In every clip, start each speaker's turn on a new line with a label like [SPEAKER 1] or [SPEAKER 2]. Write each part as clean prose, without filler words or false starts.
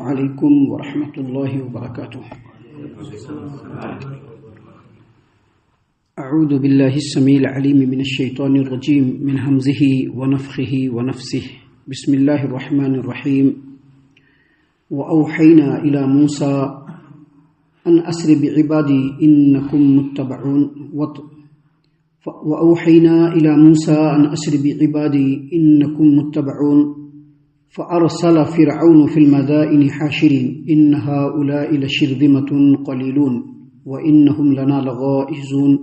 [SPEAKER 1] علیکم ورحمۃ اللہ وبرکاتہ۔ اعوذ باللہ السمیع العلیم من الشیطان الرجیم من ہمزہ ونفخہ ونفثہ، بسم اللہ الرحمن الرحیم۔ وأوحینا إلی موسیٰ ان اسر بعبادی انکم متبعون وأوحینا إلی موسیٰ ان اسر بعبادی انکم متبعون فأرسل فرعون في المدائن حاشرين إن هؤلاء لشرذمة قليلون وإنهم لنا لغائظون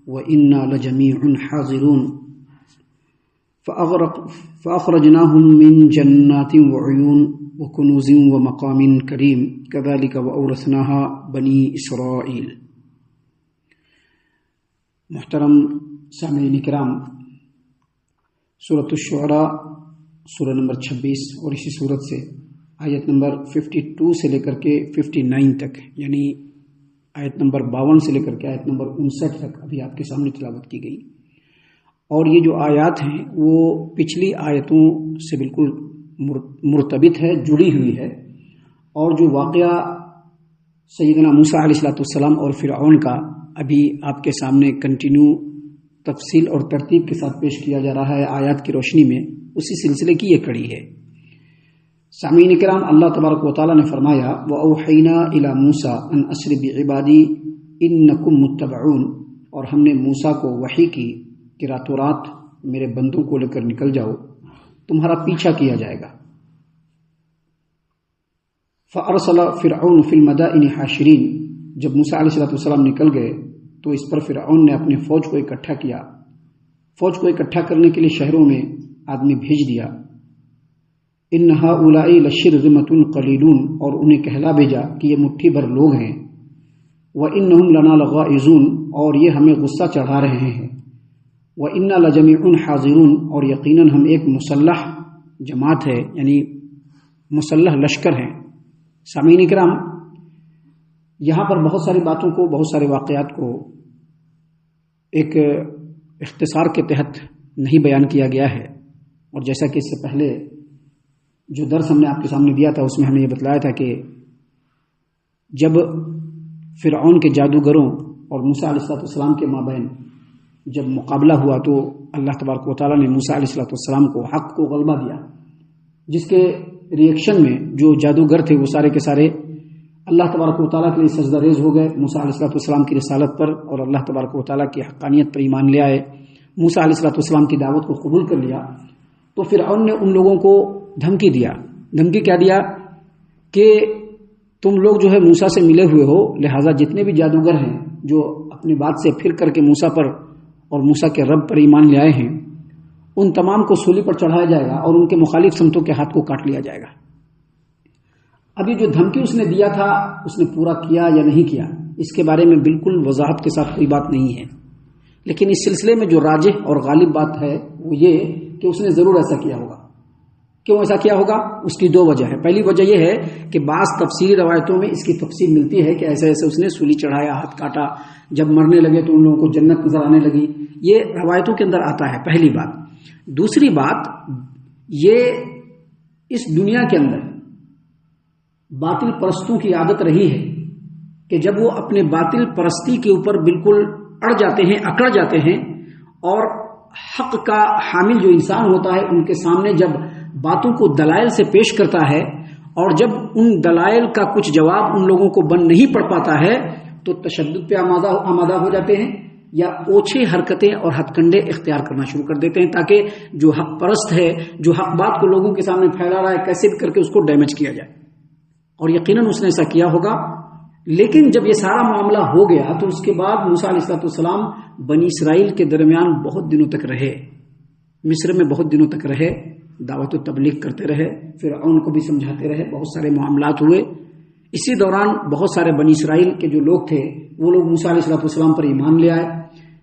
[SPEAKER 1] وإنا لجميع حاضرون فأخرجناهم من جنات وعيون وكنوز ومقام كريم كذلك وأورثناها بني إسرائيل۔ محترم سامعین کرام، سورۃ الشعراء سورہ نمبر 26 اور اسی صورت سے آیت نمبر 52 سے لے کر کے 59 تک، یعنی آیت نمبر 52 سے لے کر کے آیت نمبر 59 تک ابھی آپ کے سامنے تلاوت کی گئی۔ اور یہ جو آیات ہیں وہ پچھلی آیتوں سے بالکل مرتبط ہے، جڑی ہوئی ہے، اور جو واقعہ سیدنا موسیٰ علیہ السلام اور فرعون کا ابھی آپ کے سامنے کنٹینیو تفصیل اور ترتیب کے ساتھ پیش کیا جا رہا ہے آیات کی روشنی میں، اسی سلسلے کی یہ کڑی ہے۔ سامعین کرام، اللہ تبارک و تعالیٰ نے فرمایا وَأَوْحَيْنَا إِلَى مُوسَىٰ أَنْ أَسْرِ بِعِبَادِي إِنَّكُمْ مُتَّبَعُونَ، اور ہم نے موسیٰ کو وحی کی کہ راتوں رات میرے بندوں کو لے کر نکل جاؤ، تمہارا پیچھا کیا جائے گا۔ فَأَرْسَلَ فِرْعَوْنُ فِي الْمَدَائِنِ حَاشِرِينَ، جب موسیٰ علیہ السلام نکل گئے تو اس پر فرعون نے اپنے فوج کو اکٹھا کیا، فوج کو اکٹھا کرنے کے لیے شہروں میں آدمی بھیج دیا۔ ان هؤلاء لشرذمة قلیلون، اور انہیں کہلا بھیجا کہ یہ مٹھی بھر لوگ ہیں۔ وانہم لنا لغائظون، اور یہ ہمیں غصہ چڑھا رہے ہیں۔ وانا لجمیع حاضرون، اور یقیناً ہم ایک مسلح جماعت ہے، یعنی مسلح لشکر ہیں۔ سامعین کرام، یہاں پر بہت ساری باتوں کو، بہت سارے واقعات کو ایک اختصار کے تحت نہیں بیان کیا گیا ہے، اور جیسا کہ اس سے پہلے جو درس ہم نے آپ کے سامنے دیا تھا اس میں ہم نے یہ بتلایا تھا کہ جب فرعون کے جادوگروں اور موسیٰ علیہ السلام کے مابین جب مقابلہ ہوا تو اللہ تبارک و تعالیٰ نے موسیٰ علیہ السلام کو حق کو غلبہ دیا، جس کے ریئیکشن میں جو جادوگر تھے وہ سارے کے سارے اللہ تبارک و تعالیٰ کے لیے سجدہ ریز ہو گئے موسیٰ علیہ السلام کی رسالت پر، اور اللہ تبارک و تعالیٰ کی حقانیت پر ایمان لے آئے، موسیٰ علیہ السلام کی دعوت کو قبول کر لیا۔ تو فرعون نے ان لوگوں کو دھمکی دیا۔ دھمکی کیا دیا؟ کہ تم لوگ جو ہے موسیٰ سے ملے ہوئے ہو، لہٰذا جتنے بھی جادوگر ہیں جو اپنی بات سے پھر کر کے موسیٰ پر اور موسیٰ کے رب پر ایمان لے آئے ہیں، ان تمام کو سولی پر چڑھایا جائے گا اور ان کے مخالف سمتوں کے ہاتھ کو کاٹ لیا جائے گا۔ ابھی جو دھمکی اس نے دیا تھا اس نے پورا کیا یا نہیں کیا، اس کے بارے میں بالکل وضاحت کے ساتھ کوئی بات نہیں ہے، لیکن اس سلسلے میں جو راجح اور غالب بات ہے وہ یہ کہ اس نے ضرور ایسا کیا ہوگا۔ کیوں ایسا کیا ہوگا؟ اس کی دو وجہ ہے۔ پہلی وجہ یہ ہے کہ بعض تفسیری روایتوں میں اس کی تفصیل ملتی ہے کہ ایسے ایسے اس نے سولی چڑھایا، ہاتھ کاٹا، جب مرنے لگے تو ان لوگوں کو جنت نظر آنے لگی، یہ روایتوں کے اندر آتا ہے، پہلی بات۔ دوسری بات، یہ اس دنیا کے اندر باطل پرستوں کی عادت رہی ہے کہ جب وہ اپنے باطل پرستی کے اوپر بالکل اڑ جاتے ہیں، اکڑ جاتے ہیں، اور حق کا حامل جو انسان ہوتا ہے ان کے سامنے جب باتوں کو دلائل سے پیش کرتا ہے، اور جب ان دلائل کا کچھ جواب ان لوگوں کو بن نہیں پڑ پاتا ہے تو تشدد پہ آمادہ ہو جاتے ہیں، یا اوچھے حرکتیں اور ہتھ کنڈے اختیار کرنا شروع کر دیتے ہیں تاکہ جو حق پرست ہے، جو حق بات کو لوگوں کے سامنے پھیلا رہا ہے، کیسے بھی کر کے اس کو ڈیمیج کیا جائے۔ اور یقیناً اس نے ایسا کیا ہوگا۔ لیکن جب یہ سارا معاملہ ہو گیا تو اس کے بعد موسیٰ علیہ السلام بنی اسرائیل کے درمیان بہت دنوں تک رہے، مصر میں بہت دنوں تک رہے، دعوت و تبلیغ کرتے رہے، فرعون کو بھی سمجھاتے رہے، بہت سارے معاملات ہوئے۔ اسی دوران بہت سارے بنی اسرائیل کے جو لوگ تھے وہ لوگ موسیٰ علیہ السلام پر ایمان لے آئے۔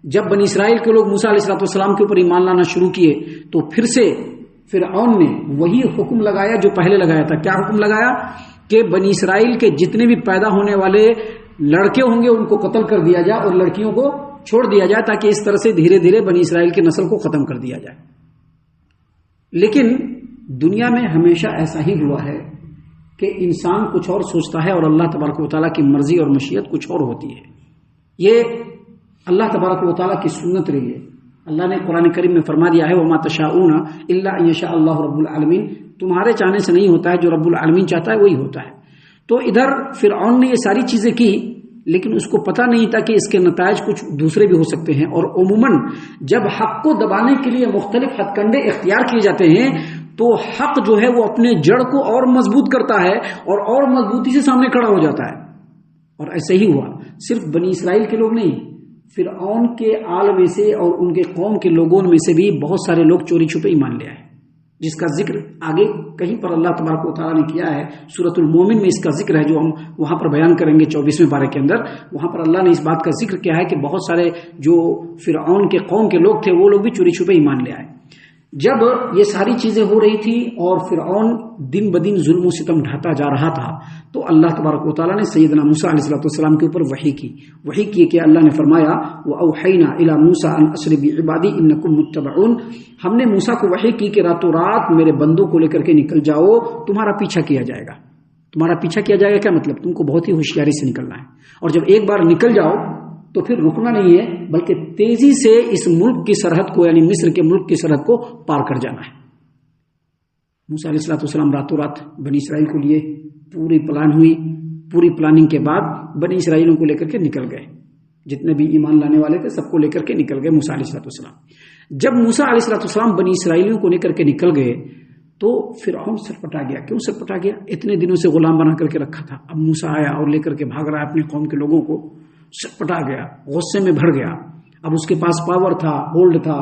[SPEAKER 1] جب بنی اسرائیل کے لوگ موسیٰ علیہ السلام کے اوپر ایمان لانا شروع کیے تو پھر سے فرعون نے وہی حکم لگایا جو پہلے لگایا تھا۔ کیا حکم لگایا؟ کہ بنی اسرائیل کے جتنے بھی پیدا ہونے والے لڑکے ہوں گے ان کو قتل کر دیا جائے اور لڑکیوں کو چھوڑ دیا جائے، تاکہ اس طرح سے دھیرے دھیرے بنی اسرائیل کی نسل کو ختم کر دیا جائے۔ لیکن دنیا میں ہمیشہ ایسا ہی ہوا ہے کہ انسان کچھ اور سوچتا ہے اور اللہ تبارک و تعالیٰ کی مرضی اور مشیت کچھ اور ہوتی ہے. یہ اللہ تبارک و تعالیٰ کی سنت رہی ہے. اللہ نے قرآن کریم میں فرما دیا ہے وما تشاءون الا ان یشاء اللہ رب العالمین، تمہارے چاہنے سے نہیں ہوتا ہے، جو رب العالمین چاہتا ہے وہی ہوتا ہے. تو ادھر فرعون نے یہ ساری چیزیں کی، لیکن اس کو پتہ نہیں تھا کہ اس کے نتائج کچھ دوسرے بھی ہو سکتے ہیں. اور عموماً جب حق کو دبانے کے لیے مختلف ہتھ کنڈے اختیار کیے جاتے ہیں تو حق جو ہے وہ اپنے جڑ کو اور مضبوط کرتا ہے اور مضبوطی سے سامنے کھڑا ہو جاتا ہے. اور ایسے ہی ہوا. صرف بنی اسرائیل کے لوگ نہیں، فرعون کے آل میں سے اور ان کے قوم کے لوگوں میں سے بھی بہت سارے لوگ چوری چھپے ایمان لے آئے، جس کا ذکر آگے کہیں پر اللہ تبارک و تعالیٰ نے کیا ہے. سورۃ المومن میں اس کا ذکر ہے جو ہم وہاں پر بیان کریں گے 24ویں پارے کے اندر. وہاں پر اللہ نے اس بات کا ذکر کیا ہے کہ بہت سارے جو فرعون کے قوم کے لوگ تھے وہ لوگ بھی چوری چھپے ایمان لے آئے. جب یہ ساری چیزیں ہو رہی تھی اور فرعون دن بدن ظلم و ستم ڈھاتا جا رہا تھا تو اللہ تبارک و تعالیٰ نے سیدنا موسیٰ علیہ السلام کے اوپر وحی کی کہ اللہ نے فرمایا وَأَوْحَيْنَا إِلَى مُوسَىٰ أَنْ أَسْرِ بِعِبَادِي إِنَّكُمْ مُتَّبَعُونَ، ہم نے موسیٰ کو وحی کی کہ راتوں رات میرے بندوں کو لے کر کے نکل جاؤ، تمہارا پیچھا کیا جائے گا. تمہارا پیچھا کیا جائے گا کیا مطلب؟ تم کو بہت ہی ہوشیاری سے نکلنا ہے، اور جب ایک بار نکل جاؤ تو پھر رکنا نہیں ہے، بلکہ تیزی سے اس ملک کی سرحد کو یعنی مصر کے ملک کی سرحد کو پار کر جانا ہے. موسیٰ علیہ السلام راتوں رات بنی اسرائیل کو لیے پوری پلان ہوئی. پوری پلاننگ کے بعد بنی اسرائیلوں کو لے کر کے نکل گئے. جتنے بھی ایمان لانے والے تھے سب کو لے کر کے نکل گئے موسیٰ علیہ السلام. جب موسیٰ علیہ السلام بنی اسرائیلیوں کو لے کر کے نکل گئے تو فرعون سرپٹا گیا. کیوں سرپٹا گیا؟ اتنے دنوں سے غلام بنا کر کے رکھا تھا، اب موسیٰ آیا اور لے کر کے بھاگ رہا ہے اپنے قوم کے لوگوں کو. سرپٹا گیا، غصے میں بھر گیا. اب اس کے پاس پاور تھا، ہولڈ تھا،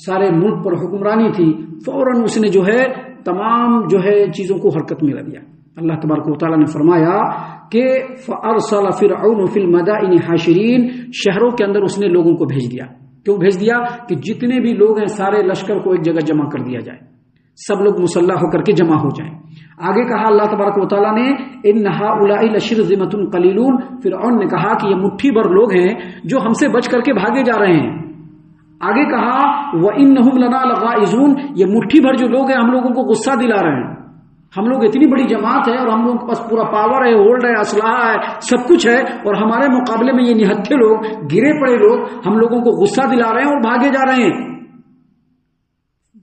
[SPEAKER 1] سارے ملک پر حکمرانی تھی. فوراً اس نے جو ہے تمام جو ہے چیزوں کو حرکت میں لا دیا. اللہ تبارک و تعالیٰ نے فرمایا کہ فَأَرْسَلَ فِرْعَوْنُ فِي الْمَدَائِنِ حَاشِرِينَ، شہروں کے اندر اس نے لوگوں کو بھیج دیا. کیوں بھیج دیا؟ کہ جتنے بھی لوگ ہیں سارے لشکر کو ایک جگہ جمع کر دیا جائے، سب لوگ مسلح ہو کر کے جمع ہو جائیں. آگے کہا اللہ تبارک و تعالیٰ نے اِنَّ هَؤُلَاءِ لَشِرْذِمَةٌ قَلِيلُونَ، فرعون نے کہا کہ یہ مٹھی بھر لوگ ہیں جو ہم سے بچ کر کے بھاگے جا رہے ہیں. آگے کہا وَإِنَّهُمْ لَنَا لَغَائِظُونَ، یہ مٹھی بھر جو لوگ ہیں ہم لوگوں کو غصہ دلا رہے ہیں. ہم لوگ اتنی بڑی جماعت ہے اور ہم لوگوں کے پاس پورا پاور ہے، ہولڈ ہے، اسلحہ ہے، سب کچھ ہے، اور ہمارے مقابلے میں یہ نہتھے لوگ، گرے پڑے لوگ ہم لوگوں کو غصہ دلا رہے ہیں اور بھاگے جا رہے ہیں.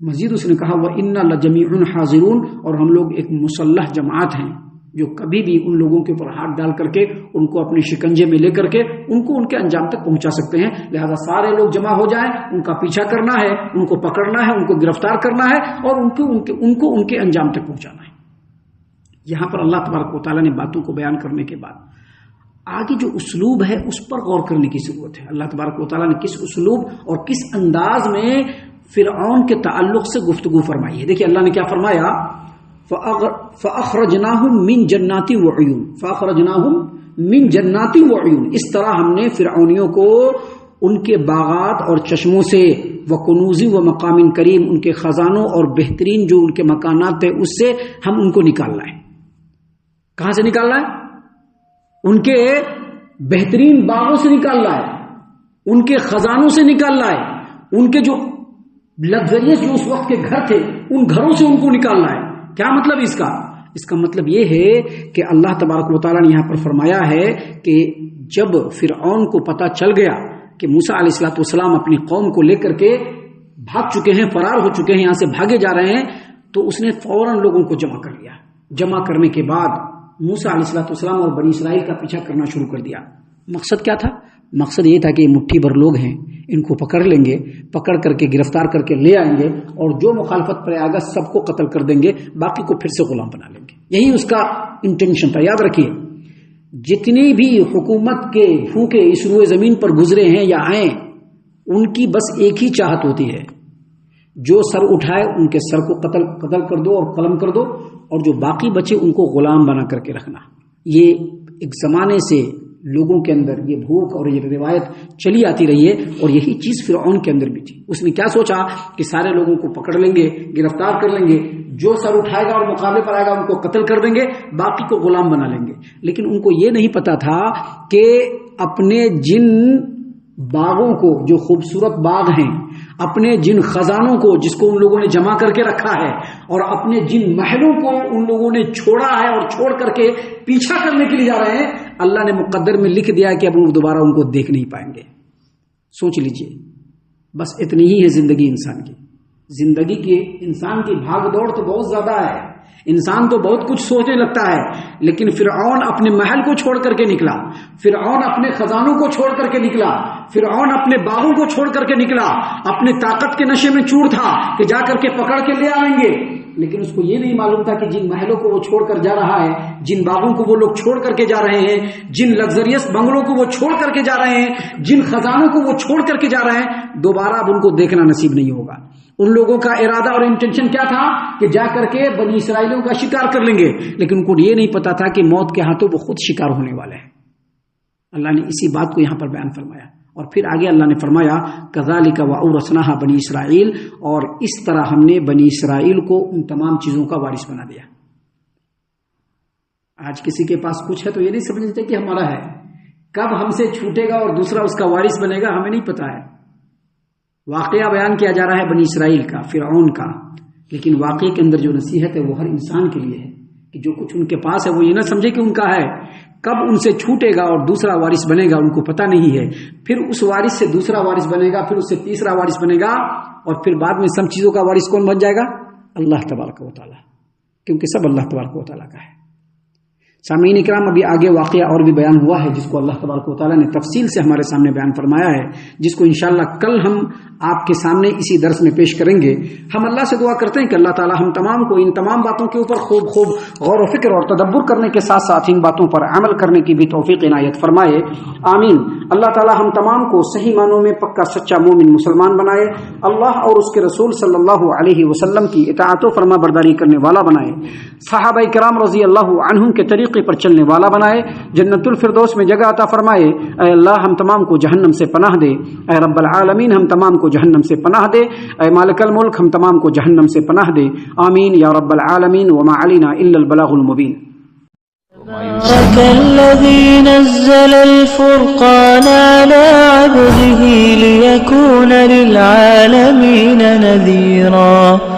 [SPEAKER 1] مزید اس نے کہا وَإِنَّا لَجَمِيعٌ حَاضِرُونَ، اور ہم لوگ ایک مسلح جماعت ہیں جو کبھی بھی ان لوگوں کے اوپر ہاتھ ڈال کر کے ان کو اپنے شکنجے میں لے کر کے ان کو ان کے انجام تک پہنچا سکتے ہیں. لہذا سارے لوگ جمع ہو جائیں، ان کا پیچھا کرنا ہے، ان کو پکڑنا ہے، ان کو گرفتار کرنا ہے اور ان کو ان کے انجام تک پہنچانا ہے. یہاں پر اللہ تبارک و تعالیٰ نے باتوں کو بیان کرنے کے بعد آگے جو اسلوب ہے اس پر غور کرنے کی ضرورت ہے. اللہ تبارک و تعالیٰ نے کس اسلوب اور کس انداز میں فرعون کے تعلق سے گفتگو فرمائی ہے. دیکھیے اللہ نے کیا فرمایا فَأَخْرَجْنَاهُمْ مِنْ جَنَّاتٍ وَعُيُونٍ، فَأَخْرَجْنَاهُمْ مِنْ جَنَّاتٍ وَعُيُونٍ، اس طرح ہم نے فرعونیوں کو ان کے باغات اور چشموں سے، وَكُنُوزٍ وَمَقَامٍ كَرِيمٍ، ان کے خزانوں اور بہترین جو ان کے مکانات تھے اس سے ہم ان کو نکال لائے. کہاں سے نکال لائے؟ ان کے بہترین باغوں سے نکال لائے، ان کے خزانوں سے نکال لائے، ان کے جو لگژریس جو اس وقت کے گھر تھے ان گھروں سے ان کو نکالنا ہے. کیا مطلب اس کا؟ اس کا مطلب یہ ہے کہ اللہ تبارک و تعالیٰ نے یہاں پر فرمایا ہے کہ جب فرعون کو پتہ چل گیا کہ موسیٰ علیہ السلام اپنی قوم کو لے کر کے بھاگ چکے ہیں، فرار ہو چکے ہیں، یہاں سے بھاگے جا رہے ہیں، تو اس نے فوراً لوگوں کو جمع کر لیا. جمع کرنے کے بعد موسیٰ علیہ السلام اور بنی اسرائیل کا پیچھا کرنا شروع کر دیا. مقصد کیا تھا؟ مقصد یہ تھا کہ یہ مٹھی بھر لوگ ہیں، ان کو پکڑ لیں گے، پکڑ کر کے گرفتار کر کے لے آئیں گے اور جو مخالفت پر آئے گا سب کو قتل کر دیں گے، باقی کو پھر سے غلام بنا لیں گے. یہی اس کا انٹینشن تھا. یاد رکھیے جتنی بھی حکومت کے بھوکے اس روئے زمین پر گزرے ہیں یا آئیں، ان کی بس ایک ہی چاہت ہوتی ہے، جو سر اٹھائے ان کے سر کو قتل کر دو اور قلم کر دو، اور جو باقی بچے ان کو غلام بنا کر کے رکھنا. یہ ایک زمانے سے لوگوں کے اندر یہ بھوک اور یہ روایت چلی آتی رہی ہے، اور یہی چیز فرعون کے اندر بھی تھی. اس نے کیا سوچا کہ سارے لوگوں کو پکڑ لیں گے، گرفتار کر لیں گے، جو سر اٹھائے گا اور مقابلے پر آئے گا ان کو قتل کر دیں گے، باقی کو غلام بنا لیں گے. لیکن ان کو یہ نہیں پتا تھا کہ اپنے جن باغوں کو، جو خوبصورت باغ ہیں، اپنے جن خزانوں کو جس کو ان لوگوں نے جمع کر کے رکھا ہے، اور اپنے جن محلوں کو ان لوگوں نے چھوڑا ہے اور چھوڑ کر کے پیچھا کرنے کے لیے جا رہے ہیں، اللہ نے مقدر میں لکھ دیا کہ اب وہ دوبارہ ان کو دیکھ نہیں پائیں گے۔ سوچ لیجئے، بس اتنی ہی ہے زندگی انسان کی۔ زندگی کی انسان کی بھاگ دوڑ تو بہت زیادہ ہے، انسان تو بہت کچھ سوچنے لگتا ہے، لیکن فرعون اپنے محل کو چھوڑ کر کے نکلا، فرعون اپنے خزانوں کو چھوڑ کر کے نکلا، فرعون اپنے باغوں کو چھوڑ کر کے نکلا، اپنے طاقت کے نشے میں چور تھا کہ جا کر کے پکڑ کے لے آئیں گے، لیکن اس کو یہ نہیں معلوم تھا کہ جن محلوں کو وہ چھوڑ کر جا رہا ہے، جن باغوں کو وہ لوگ چھوڑ کر کے جا رہے ہیں، جن لگژریس بنگلوں کو وہ چھوڑ کر کے جا رہے ہیں، جن خزانوں کو وہ چھوڑ کر کے جا رہے ہیں، دوبارہ اب ان کو دیکھنا نصیب نہیں ہوگا۔ ان لوگوں کا ارادہ اور انٹینشن کیا تھا کہ جا کر کے بنی اسرائیلیوں کا شکار کر لیں گے، لیکن ان کو یہ نہیں پتا تھا کہ موت کے ہاتھوں وہ خود شکار ہونے والے ہیں۔ اللہ نے اسی بات کو یہاں پر بیان فرمایا، اور پھر آگے اللہ نے فرمایا کذالک وأورثناها بنی اسرائیل، اور اس طرح ہم نے بنی اسرائیل کو ان تمام چیزوں کا وارث بنا دیا۔ آج کسی کے پاس کچھ ہے تو یہ نہیں سمجھتے کہ ہمارا ہے، کب ہم سے چھوٹے گا اور دوسرا اس کا وارث بنے گا ہمیں نہیں پتا ہے۔ واقعہ بیان کیا جا رہا ہے بنی اسرائیل کا، فرعون کا، لیکن واقعے کے اندر جو نصیحت ہے وہ ہر انسان کے لیے ہے کہ جو کچھ ان کے پاس ہے وہ یہ نہ سمجھے کہ ان کا ہے، کب ان سے چھوٹے گا اور دوسرا وارث بنے گا ان کو پتہ نہیں ہے، پھر اس وارث سے دوسرا وارث بنے گا، پھر اس سے تیسرا وارث بنے گا، اور پھر بعد میں سب چیزوں کا وارث کون بن جائے گا؟ اللہ تبارک و تعالیٰ، کیونکہ سب اللہ تبارک و تعالیٰ کا ہے۔ سامعین اکرام، ابھی آگے واقعہ اور بھی بیان ہوا ہے جس کو اللہ تبارک و تعالیٰ نے تفصیل سے ہمارے سامنے بیان فرمایا ہے، جس کو انشاءاللہ کل ہم آپ کے سامنے اسی درس میں پیش کریں گے۔ ہم اللہ سے دعا کرتے ہیں کہ اللہ تعالیٰ ہم تمام کو ان تمام باتوں کے اوپر خوب غور و فکر اور تدبر کرنے کے ساتھ ساتھ ان باتوں پر عمل کرنے کی بھی توفیق عنایت فرمائے، آمین۔ اللہ تعالیٰ ہم تمام کو صحیح معنوں میں پکا سچا مومن مسلمان بنائے، اللہ اور اس کے رسول صلی اللہ علیہ وسلم کی اطاعت و فرما برداری کرنے والا بنائے، صحابہ کرام رضی اللہ عنہم کے طریقے پر چلنے والا بنائے، جنت الفردوس میں جگہ عطا فرمائے۔ اے اللہ ہم تمام کو جہنم سے پناہ دے، اے رب العالمین ہم تمام کو جہنم سے پناہ دے، اے مالک الملک ہم تمام کو جہنم سے پناہ دے، آمین یا رب العالمین۔ وما علینا الا البلاغ المبین۔
[SPEAKER 2] تبارك الذي نزل الفرقان على عبده ليكون للعالمين نذيرا